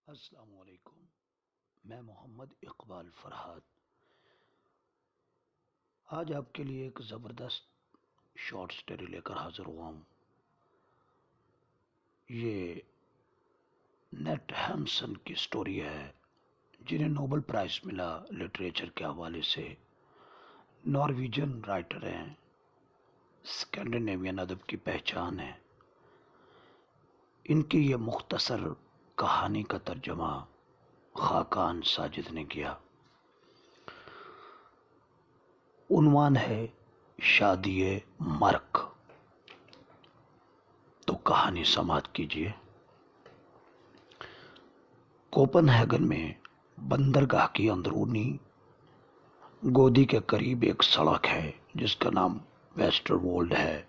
السلام علیکم، میں محمد اقبال فرحات آج آپ کے لیے ایک زبردست شارٹ سٹوری لے کر حاضر ہوا ہوں۔ یہ نیٹ ہیمسن کی سٹوری ہے، جنہیں نوبل پرائز ملا لٹریچر کے حوالے سے۔ نارویجن رائٹر ہیں، اسکینڈینیوین ادب کی پہچان ہے۔ ان کی یہ مختصر کہانی کا ترجمہ خاقان ساجد نے کیا۔ عنوان ہے شادی مرک۔ تو کہانی سماعت کیجیے۔ کوپن ہیگن میں بندرگاہ کی اندرونی گودی کے قریب ایک سڑک ہے جس کا نام ویسٹر وولڈ ہے۔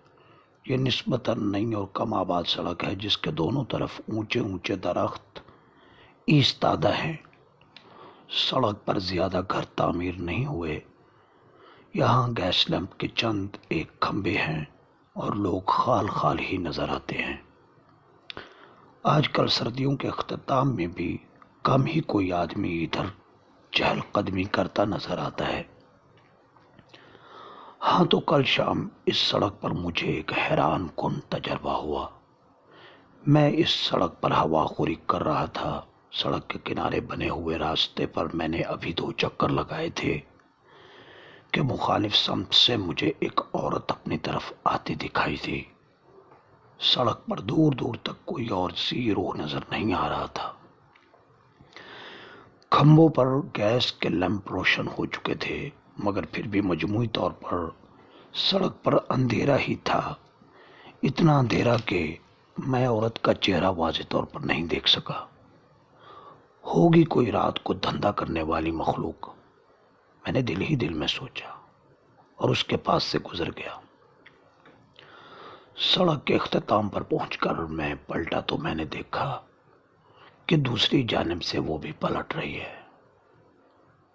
یہ نسبتاً نئی اور کم آباد سڑک ہے جس کے دونوں طرف اونچے اونچے درخت ایستادہ ہیں۔ سڑک پر زیادہ گھر تعمیر نہیں ہوئے۔ یہاں گیس لیمپ کے چند ایک کھمبے ہیں اور لوگ خال خال ہی نظر آتے ہیں۔ آج کل سردیوں کے اختتام میں بھی کم ہی کوئی آدمی ادھر چہل قدمی کرتا نظر آتا ہے۔ ہاں، تو کل شام اس سڑک پر مجھے ایک حیران کن تجربہ ہوا۔ میں اس سڑک پر ہوا خوری کر رہا تھا۔ سڑک کے کنارے بنے ہوئے راستے پر میں نے ابھی 2 چکر لگائے تھے کہ مخالف سمت سے مجھے ایک عورت اپنی طرف آتی دکھائی تھی۔ سڑک پر دور دور تک کوئی اور سی روح نظر نہیں آ رہا تھا۔ کھمبوں پر گیس کے لیمپ روشن ہو چکے تھے، مگر پھر بھی مجموعی طور پر سڑک پر اندھیرا ہی تھا۔ اتنا اندھیرا کہ میں عورت کا چہرہ واضح طور پر نہیں دیکھ سکا۔ ہوگی کوئی رات کو دھندا کرنے والی مخلوق، میں نے دل ہی دل میں سوچا اور اس کے پاس سے گزر گیا۔ سڑک کے اختتام پر پہنچ کر میں پلٹا تو میں نے دیکھا کہ دوسری جانب سے وہ بھی پلٹ رہی ہے۔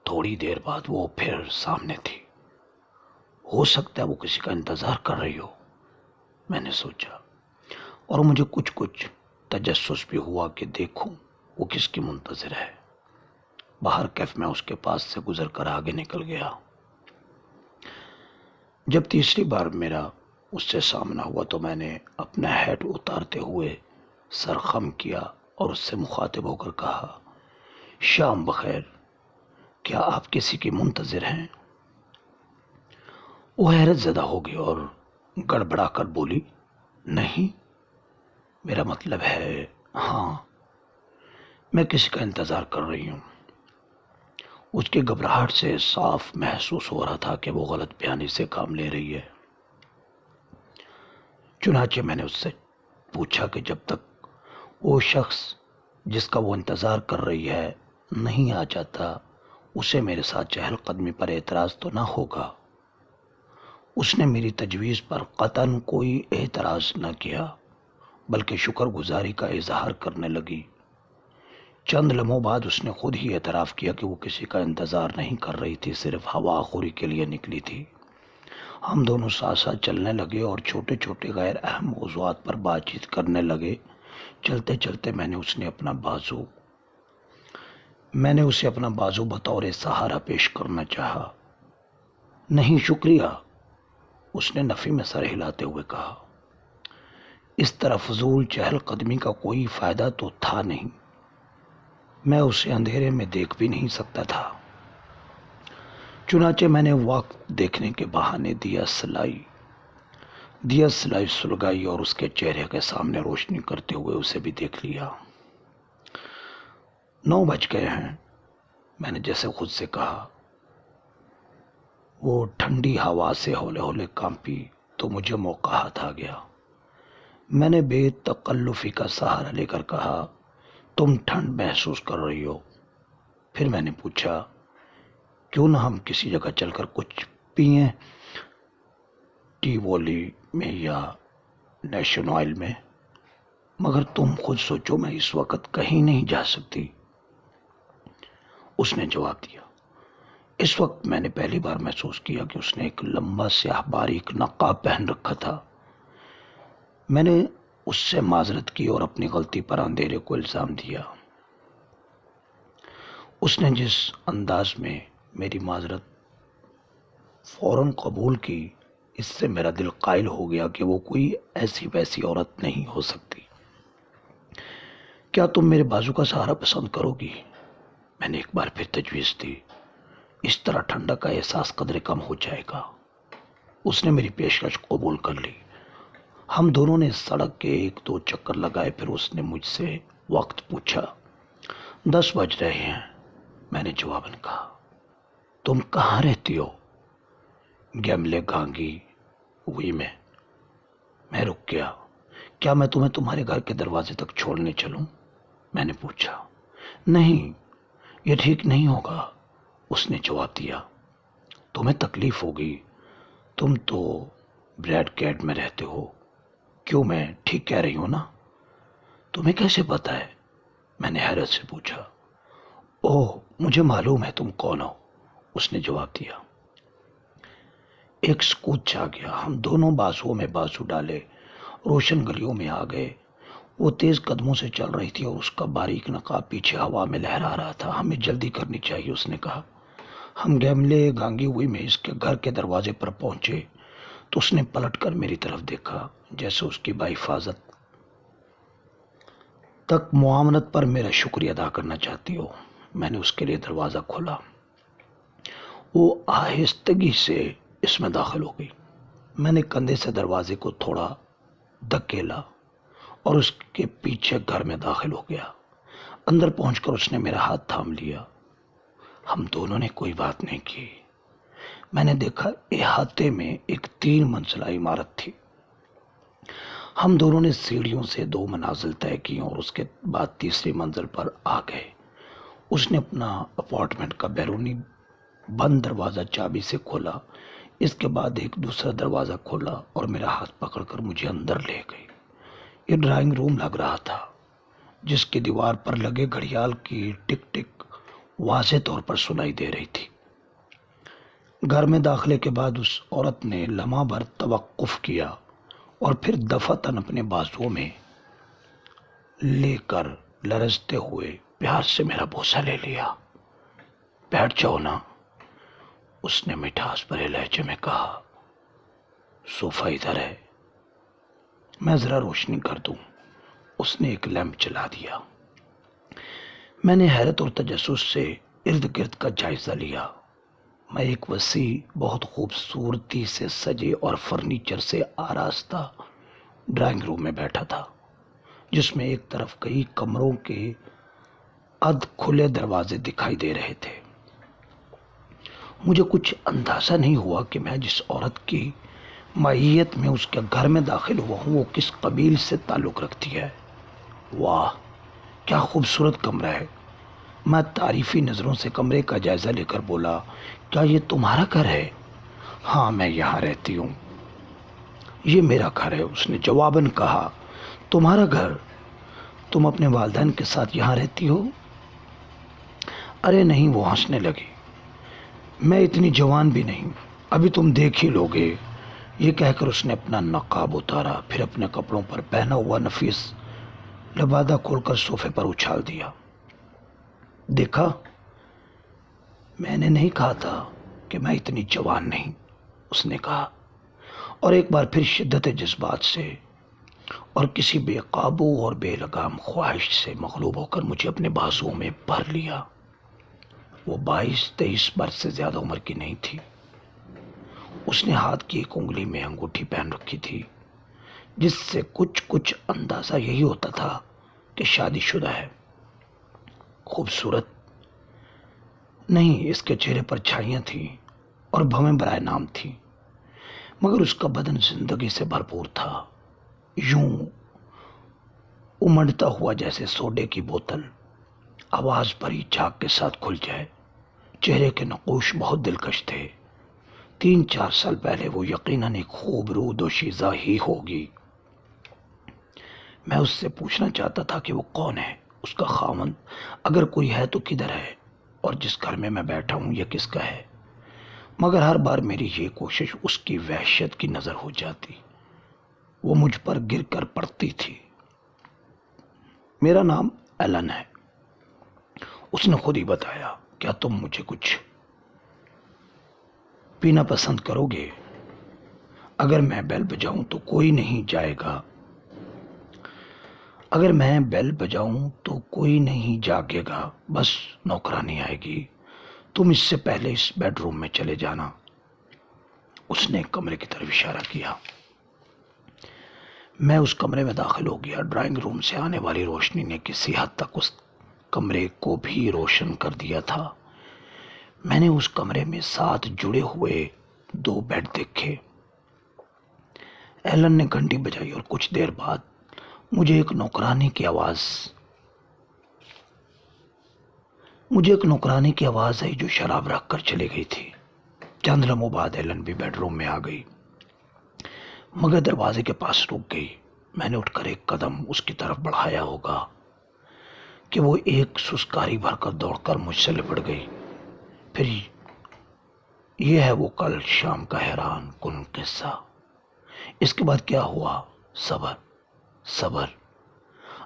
تھوڑی دیر بعد وہ پھر سامنے تھی۔ ہو سکتا ہے وہ کسی کا انتظار کر رہی ہو، میں نے سوچا، اور مجھے کچھ تجسس بھی ہوا کہ دیکھوں وہ کس کی منتظر ہے۔ باہر کیف میں اس کے پاس سے گزر کر آگے نکل گیا۔ جب تیسری بار میرا اس سے سامنا ہوا تو میں نے اپنا ہیٹ اتارتے ہوئے سر خم کیا اور اس سے مخاطب ہو کر کہا، شام بخیر، کیا آپ کسی کی منتظر ہیں؟ وہ حیرت زدہ ہو گئی اور گڑبڑا کر بولی، نہیں، میرا مطلب ہے ہاں، میں کسی کا انتظار کر رہی ہوں۔ اس کی گھبراہٹ سے صاف محسوس ہو رہا تھا کہ وہ غلط بیانی سے کام لے رہی ہے۔ چنانچہ میں نے اس سے پوچھا کہ جب تک وہ شخص جس کا وہ انتظار کر رہی ہے نہیں آ جاتا، اسے میرے ساتھ چہل قدمی پر اعتراض تو نہ ہوگا؟ اس نے میری تجویز پر قطعاً کوئی اعتراض نہ کیا، بلکہ شکر گزاری کا اظہار کرنے لگی۔ چند لمحوں بعد اس نے خود ہی اعتراف کیا کہ وہ کسی کا انتظار نہیں کر رہی تھی، صرف ہوا خوری کے لیے نکلی تھی۔ ہم دونوں ساتھ ساتھ چلنے لگے اور چھوٹے چھوٹے غیر اہم موضوعات پر بات چیت کرنے لگے۔ چلتے چلتے میں نے اسے اپنا بازو بطور سہارا پیش کرنا چاہا۔ نہیں شکریہ، اس نے نفی میں سر ہلاتے ہوئے کہا۔ اس طرح فضول چہل قدمی کا کوئی فائدہ تو تھا نہیں۔ میں اسے اندھیرے میں دیکھ بھی نہیں سکتا تھا۔ چنانچہ میں نے وقت دیکھنے کے بہانے دیا سلائی سلگائی اور اس کے چہرے کے سامنے روشنی کرتے ہوئے اسے بھی دیکھ لیا۔ 9 بج گئے ہیں، میں نے جیسے خود سے کہا۔ وہ ٹھنڈی ہوا سے ہولے ہولے کانپی تو مجھے موقع ہاتھ آ گیا۔ میں نے بے تکلفی کا سہارا لے کر کہا، تم ٹھنڈ محسوس کر رہی ہو؟ پھر میں نے پوچھا، کیوں نہ ہم کسی جگہ چل کر کچھ پئیں، ٹیوولی میں یا نیشن آئل میں؟ مگر تم خود سوچو، میں اس وقت کہیں نہیں جا سکتی، اس نے جواب دیا۔ اس وقت میں نے پہلی بار محسوس کیا کہ اس نے ایک لمبا سیاہ باریک نقاب پہن رکھا تھا۔ میں نے اس سے معذرت کی اور اپنی غلطی پر اندھیرے کو الزام دیا۔ اس نے جس انداز میں میری معذرت فوراً قبول کی، اس سے میرا دل قائل ہو گیا کہ وہ کوئی ایسی ویسی عورت نہیں ہو سکتی۔ کیا تم میرے بازو کا سہارا پسند کرو گی؟ میں نے ایک بار پھر تجویز دی۔ اس طرح ٹھنڈک کا احساس قدرے کم ہو جائے گا۔ اس نے میری پیشکش قبول کر لی۔ ہم دونوں نے سڑک کے 1-2 چکر لگائے، پھر اس نے مجھ سے وقت پوچھا۔ 10 بج رہے ہیں، میں نے جواباً کہا۔ تم کہاں رہتی ہو؟ گیملے گانگی ہوئی میں رک گیا۔ کیا میں تمہیں تمہارے گھر کے دروازے تک چھوڑنے چلوں؟ میں نے پوچھا۔ نہیں، یہ ٹھیک نہیں ہوگا، اس نے جواب دیا۔ تمہیں تکلیف ہوگی، تم تو بریڈ کیٹ میں رہتے ہو۔ کیوں، میں ٹھیک کہہ رہی ہوں نا؟ تمہیں کیسے پتا ہے؟ میں نے حیرت سے پوچھا۔ اوہ، مجھے معلوم ہے تم کون ہو، اس نے جواب دیا۔ ایک سکوت چھا گیا۔ ہم دونوں بازوؤں میں بازو ڈالے روشن گلیوں میں آ گئے۔ وہ تیز قدموں سے چل رہی تھی اور اس کا باریک نقاب پیچھے ہوا میں لہرا رہا تھا۔ ہمیں جلدی کرنی چاہیے، اس نے کہا۔ ہم گیملے گانگی ہوئی میں اس کے گھر کے دروازے پر پہنچے تو اس نے پلٹ کر میری طرف دیکھا، جیسے اس کی بحفاظت تک معاونت پر میرا شکریہ ادا کرنا چاہتی ہو۔ میں نے اس کے لیے دروازہ کھولا۔ وہ آہستگی سے اس میں داخل ہو گئی۔ میں نے کندھے سے دروازے کو تھوڑا دھکیلا اور اس کے پیچھے گھر میں داخل ہو گیا۔ اندر پہنچ کر اس نے میرا ہاتھ تھام لیا۔ ہم دونوں نے کوئی بات نہیں کی۔ میں نے دیکھا احاطے میں ایک 3 منزلہ عمارت تھی۔ ہم دونوں نے سیڑھیوں سے 2 منازل طے کی اور اس کے بعد تیسری منزل پر آ گئے۔ اس نے اپنا اپارٹمنٹ کا بیرونی بند دروازہ چابی سے کھولا، اس کے بعد ایک دوسرا دروازہ کھولا اور میرا ہاتھ پکڑ کر مجھے اندر لے گئی۔ یہ ڈرائنگ روم لگ رہا تھا، جس کی دیوار پر لگے گھڑیال کی ٹک ٹک واضح طور پر سنائی دے رہی تھی۔ گھر میں داخلے کے بعد اس عورت نے لمحہ بھر توقف کیا اور پھر دفعتاً اپنے بازوؤں میں لے کر لرزتے ہوئے پیار سے میرا بوسہ لے لیا۔ بیٹھ جاؤ نا، اس نے مٹھاس بھرے لہجے میں کہا۔ صوفہ ادھر ہے، میں ذرا روشنی کر دوں، اس نے ایک لیمپ چلا دیا۔ میں نے حیرت اور تجسس سے ارد گرد کا جائزہ لیا۔ میں ایک وسیع، بہت خوبصورتی سے سجے اور فرنیچر سے آراستہ ڈرائنگ روم میں بیٹھا تھا، جس میں ایک طرف کئی کمروں کے ادھ کھلے دروازے دکھائی دے رہے تھے۔ مجھے کچھ اندازہ نہیں ہوا کہ میں جس عورت کی معیت میں اس کے گھر میں داخل ہوا ہوں وہ کس قبیل سے تعلق رکھتی ہے۔ واہ، کیا خوبصورت کمرہ ہے! میں تعریفی نظروں سے کمرے کا جائزہ لے کر بولا، کیا یہ تمہارا گھر ہے؟ ہاں، میں یہاں رہتی ہوں۔ یہ میرا گھر ہے، اس نے جواباً کہا۔ تمہارا گھر؟ تم اپنے والدین کے ساتھ یہاں رہتی ہو؟ ارے نہیں، وہ ہنسنے لگی۔ میں اتنی جوان بھی نہیں، ابھی تم دیکھ ہی لوگے۔ یہ کہہ کر اس نے اپنا نقاب اتارا، پھر اپنے کپڑوں پر پہنا ہوا نفیس لبادہ کھول کر صوفے پر اچھال دیا۔ دیکھا، میں نے نہیں کہا تھا کہ میں اتنی جوان نہیں، اس نے کہا، اور ایک بار پھر شدت جذبات سے اور کسی بے قابو اور بے لگام خواہش سے مغلوب ہو کر مجھے اپنے بازوؤں میں بھر لیا۔ وہ 22-23 برس سے زیادہ عمر کی نہیں تھی۔ اس نے ہاتھ کی ایک انگلی میں انگوٹھی پہن رکھی تھی، جس سے کچھ اندازہ یہی ہوتا تھا کہ شادی شدہ ہے۔ خوبصورت نہیں، اس کے چہرے پر چھائیاں تھیں اور بھویں برائے نام تھیں، مگر اس کا بدن زندگی سے بھرپور تھا، یوں امڑتا ہوا جیسے سوڈے کی بوتل آواز بھری جھاگ کے ساتھ کھل جائے۔ چہرے کے نقوش بہت دلکش تھے۔ 3-4 سال پہلے وہ یقیناً ایک خوب روح دوشیزہ ہی ہوگی۔ میں اس سے پوچھنا چاہتا تھا کہ وہ کون ہے، اس کا خاوند اگر کوئی ہے تو کدھر ہے، اور جس گھر میں میں بیٹھا ہوں یہ کس کا ہے، مگر ہر بار میری یہ کوشش اس کی وحشت کی نظر ہو جاتی، وہ مجھ پر گر کر پڑتی تھی۔ میرا نام ایلن ہے، اس نے خود ہی بتایا، کیا تم مجھے کچھ پینا پسند کرو گے؟ اگر میں بیل بجاؤں تو کوئی نہیں جائے گا، اگر میں بیل بجاؤں تو کوئی نہیں جاگے گا، بس نوکرانی آئے گی، تم اس سے پہلے اس بیڈ روم میں چلے جانا۔ اس نے ایک کمرے کی طرف اشارہ کیا۔ میں اس کمرے میں داخل ہو گیا۔ ڈرائنگ روم سے آنے والی روشنی نے کسی حد تک اس کمرے کو بھی روشن کر دیا تھا۔ میں نے اس کمرے میں ساتھ جڑے ہوئے 2 بیڈ دیکھے۔ ایلن نے گھنٹی بجائی اور کچھ دیر بعد مجھے ایک نوکرانی کی آواز آئی جو شراب رکھ کر چلی گئی تھی۔ چند لمحوں بعد ایلن بھی بیڈ روم میں آ گئی، مگر دروازے کے پاس رک گئی۔ میں نے اٹھ کر ایک قدم اس کی طرف بڑھایا ہوگا کہ وہ ایک سسکاری بھر کر دوڑ کر مجھ سے لپٹ گئی۔ پھر یہ ہے وہ کل شام کا حیران کن قصہ۔ اس کے بعد کیا ہوا؟ صبر،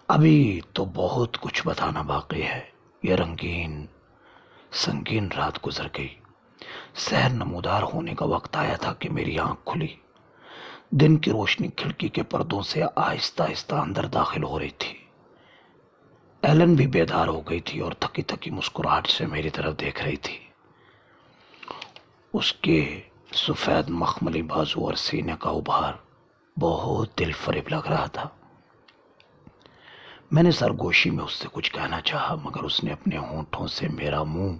ابھی تو بہت کچھ بتانا باقی ہے۔ یہ سنگین رات گزر گئی۔ سحر نمودار ہونے کا وقت آیا تھا کہ میری آنکھ کھلی۔ دن کی روشنی کھڑکی کے پردوں سے آہستہ آہستہ اندر داخل ہو رہی تھی۔ ایلن بھی بیدار ہو گئی تھی اور تھکی تھکی مسکراہٹ سے میری طرف دیکھ رہی تھی۔ اس کے سفید مخملی بازو اور سینے کا ابھار بہت دل فریب لگ رہا تھا۔ میں نے سرگوشی میں اس سے کچھ کہنا چاہا، مگر اس نے اپنے ہونٹوں سے میرا منہ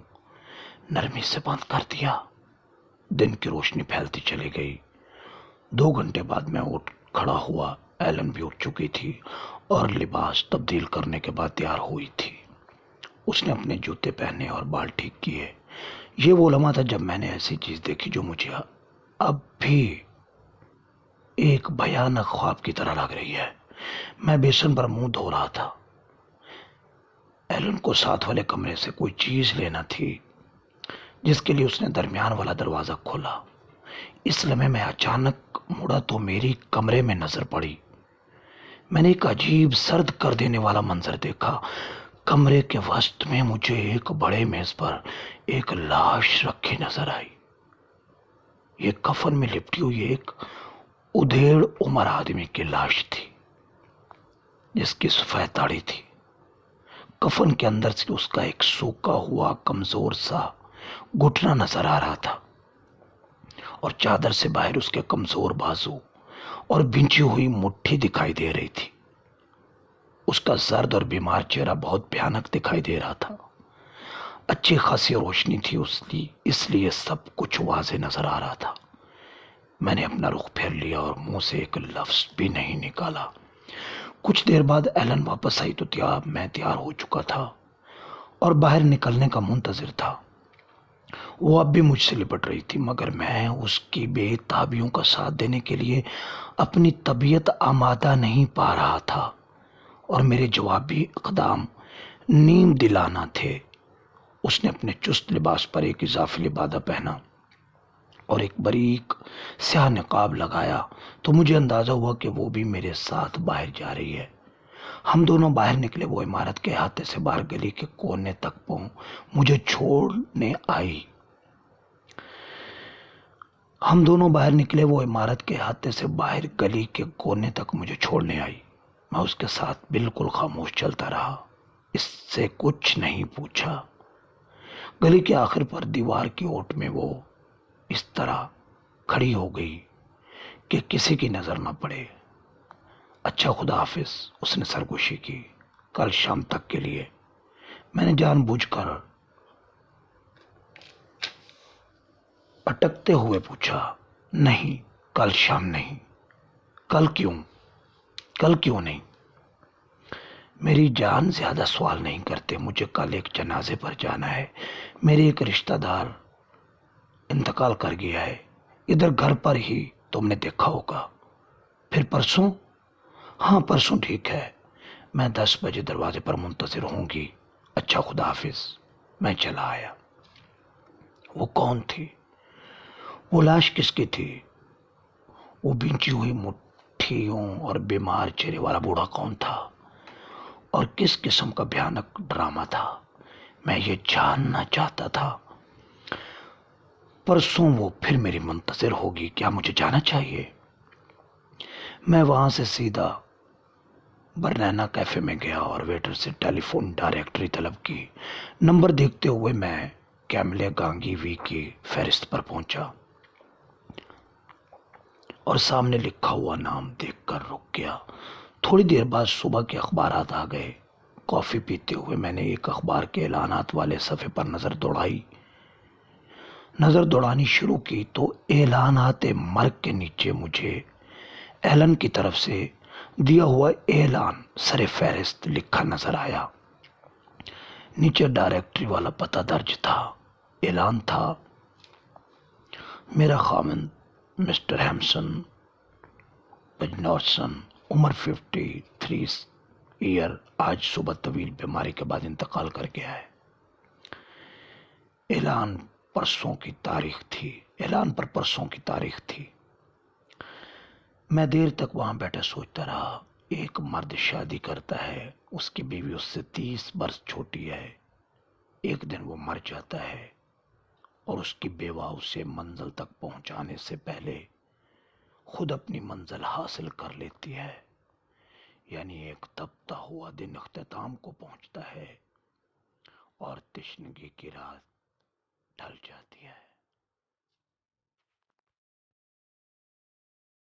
نرمی سے بند کر دیا۔ دن کی روشنی پھیلتی چلی گئی۔ 2 گھنٹے بعد میں اٹھ کھڑا ہوا۔ ایلن بھی اٹھ چکی تھی اور لباس تبدیل کرنے کے بعد تیار ہوئی تھی۔ اس نے اپنے جوتے پہنے اور بال ٹھیک کیے۔ یہ وہ لمحہ تھا جب میں نے ایسی چیز دیکھی جو مجھے اب بھی ایک بھیانک خواب کی طرح لگ رہی ہے۔ میں بیسن پر منہ دھو رہا تھا۔ ایلن کو ساتھ والے کمرے سے کوئی چیز لینا تھی، جس کے لیے اس نے درمیان والا دروازہ کھولا۔ اس لمحے میں اچانک مڑا تو میری کمرے میں نظر پڑی۔ میں نے ایک عجیب سرد کر دینے والا منظر دیکھا۔ کمرے کے وسط میں مجھے ایک بڑے میز پر ایک لاش رکھی نظر آئی۔ یہ کفن میں لپٹی ہوئی ایک ادھیڑ عمر آدمی کی لاش تھی، جس کی سفید داڑھی تھی۔ کفن کے اندر سے اس کا ایک سوکھا ہوا کمزور سا گھٹنا نظر آ رہا تھا، اور چادر سے باہر اس کے کمزور بازو اور بھینچی ہوئی مٹھی دکھائی دے رہی تھی۔ اس کا زرد اور بیمار چہرہ بہت بھیانک دکھائی دے رہا تھا۔ اچھی خاصی روشنی تھی اس لیے سب کچھ واضح نظر آ رہا تھا۔ میں نے اپنا رخ پھیر لیا اور منہ سے ایک لفظ بھی نہیں نکالا۔ کچھ دیر بعد ایلن واپس آئی تو میں تیار ہو چکا تھا اور باہر نکلنے کا منتظر تھا۔ وہ اب بھی مجھ سے لپٹ رہی تھی، مگر میں اس کی بے تابیوں کا ساتھ دینے کے لیے اپنی طبیعت آمادہ نہیں پا رہا تھا، اور میرے جوابی اقدام نیم دلانا تھے۔ اس نے اپنے چست لباس پر ایک اضافی لبادہ پہنا اور ایک باریک سیاہ نقاب لگایا تو مجھے اندازہ ہوا کہ وہ بھی میرے ساتھ باہر جا رہی ہے۔ ہم دونوں باہر نکلے۔ وہ عمارت کے احاطے سے باہر گلی کے کونے تک مجھے چھوڑنے آئی۔ میں اس کے ساتھ بالکل خاموش چلتا رہا، اس سے کچھ نہیں پوچھا۔ گلی کے آخر پر دیوار کی اوٹ میں وہ اس طرح کھڑی ہو گئی کہ کسی کی نظر نہ پڑے۔ اچھا، خدا حافظ، اس نے سرگوشی کی۔ کل شام تک کے لیے؟ میں نے جان بوجھ کر اٹکتے ہوئے پوچھا۔ نہیں، کل شام نہیں۔ کل کیوں نہیں؟ میری جان، زیادہ سوال نہیں کرتے۔ مجھے کل ایک جنازے پر جانا ہے۔ میرے ایک رشتہ دار انتقال کر گیا ہے، ادھر گھر پر ہی، تم نے دیکھا ہوگا۔ پھر پرسوں؟ ہاں، پرسوں ٹھیک ہے۔ میں 10 بجے دروازے پر منتظر ہوں گی۔ اچھا، خدا حافظ۔ میں چلا آیا۔ وہ کون تھی؟ وہ لاش کس کی تھی؟ وہ بھینچی ہوئی مٹھیوں اور بیمار چہرے والا بوڑھا کون تھا؟ اور کس قسم کا بھیانک ڈرامہ تھا؟ میں یہ جاننا چاہتا تھا پرسوں وہ پھر میری منتظر ہوگی، کیا مجھے جانا چاہیے؟ میں وہاں سے سیدھا برنینا کیفے میں گیا اور ویٹر سے ٹیلی فون ڈائریکٹری طلب کی۔ نمبر دیکھتے ہوئے میں کیملے گانگی وی کی فہرست پر پہنچا اور سامنے لکھا ہوا نام دیکھ کر رک گیا۔ تھوڑی دیر بعد صبح کے اخبارات آ گئے۔ کافی پیتے ہوئے میں نے ایک اخبار کے اعلانات والے صفحے پر نظر دوڑانی شروع کی تو اعلانات مرگ کے نیچے مجھے ایلن کی طرف سے دیا ہوا اعلان سر فہرست لکھا نظر آیا۔ نیچے ڈائریکٹری والا پتہ درج تھا۔ اعلان تھا: میرا خاوند مسٹر ہیمسن پجنورسن، عمر 53 ایئر، آج صبح طویل بیماری کے بعد انتقال کر گیا ہے۔ اعلان پر پرسوں کی تاریخ تھی۔ میں دیر تک وہاں بیٹھا سوچتا رہا۔ ایک مرد شادی کرتا ہے، اس کی بیوی اس سے 30 برس چھوٹی ہے۔ ایک دن وہ مر جاتا ہے اور اس کی بیوہ اسے منزل تک پہنچانے سے پہلے خود اپنی منزل حاصل کر لیتی ہے، یعنی ایک تپتا ہوا دن اختتام کو پہنچتا ہے اور تشنگی کی رات ڈھل جاتی ہے۔